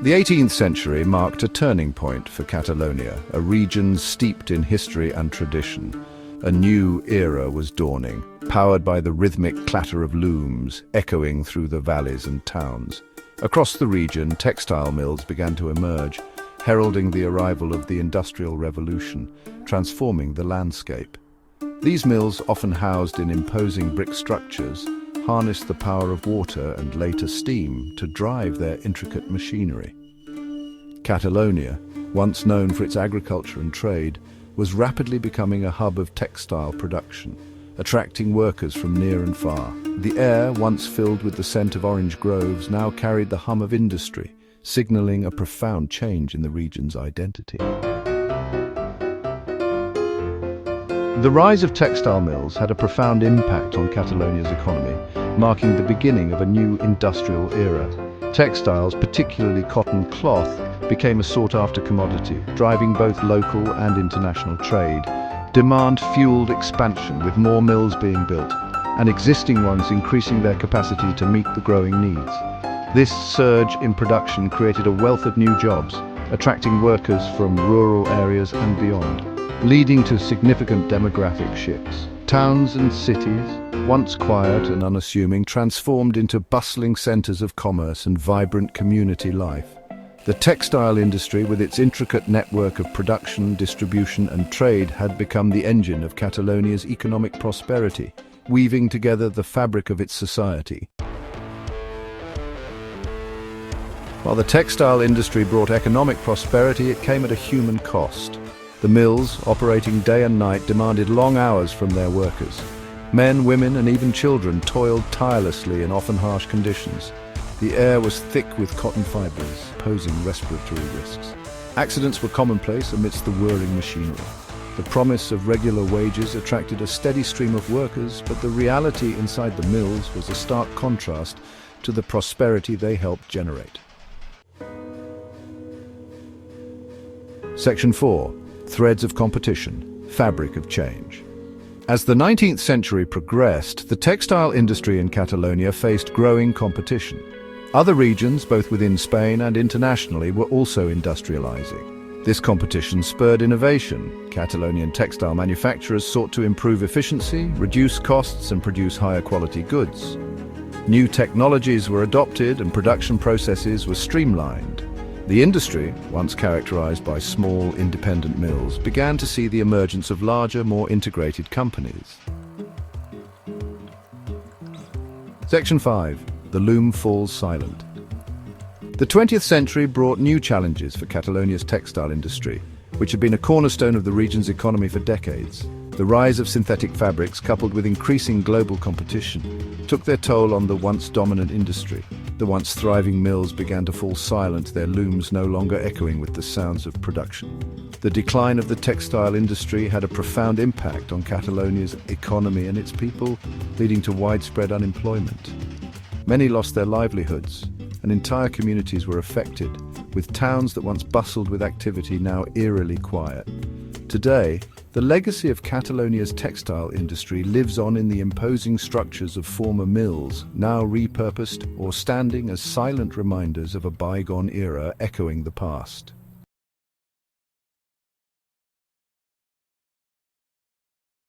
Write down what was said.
The 18th century marked a turning point for Catalonia, a region steeped in history and tradition. A new era was dawning, powered by the rhythmic clatter of looms echoing through the valleys and towns. Across the region, textile mills began to emerge, heralding the arrival of the Industrial Revolution, transforming the landscape. These mills, often housed in imposing brick structures, harnessed the power of water and later steam to drive their intricate machinery. Catalonia, once known for its agriculture and trade, was rapidly becoming a hub of textile production, attracting workers from near and far. The air, once filled with the scent of orange groves, now carried the hum of industry, signaling a profound change in the region's identity. The rise of textile mills had a profound impact on Catalonia's economy, marking the beginning of a new industrial era. Textiles, particularly cotton cloth, became a sought-after commodity, driving both local and international trade. Demand fueled expansion, with more mills being built, and existing ones increasing their capacity to meet the growing needs. This surge in production created a wealth of new jobs, attracting workers from rural areas and beyond, leading to significant demographic shifts. Towns and cities, once quiet and unassuming, transformed into bustling centers of commerce and vibrant community life. The textile industry, with its intricate network of production, distribution and trade, had become the engine of Catalonia's economic prosperity, weaving together the fabric of its society. While the textile industry brought economic prosperity, it came at a human cost. The mills, operating day and night, demanded long hours from their workers. Men, women and even children toiled tirelessly in often harsh conditions. The air was thick with cotton fibers, posing respiratory risks. Accidents were commonplace amidst the whirring machinery. The promise of regular wages attracted a steady stream of workers, but the reality inside the mills was a stark contrast to the prosperity they helped generate. Section 4. Threads of competition, fabric of change. As the 19th century progressed, the textile industry in Catalonia faced growing competition. Other regions, both within Spain and internationally, were also industrializing. This competition spurred innovation. Catalonian textile manufacturers sought to improve efficiency, reduce costs, and produce higher quality goods. New technologies were adopted and production processes were streamlined. The industry, once characterized by small, independent mills, began to see the emergence of larger, more integrated companies. Section 5. The loom falls silent. The 20th century brought new challenges for Catalonia's textile industry, which had been a cornerstone of the region's economy for decades. The rise of synthetic fabrics, coupled with increasing global competition, took their toll on the once dominant industry. The once thriving mills began to fall silent, their looms no longer echoing with the sounds of production. The decline of the textile industry had a profound impact on Catalonia's economy and its people, leading to widespread unemployment. Many lost their livelihoods, and entire communities were affected, with towns that once bustled with activity now eerily quiet. Today, the legacy of Catalonia's textile industry lives on in the imposing structures of former mills, now repurposed or standing as silent reminders of a bygone era echoing the past.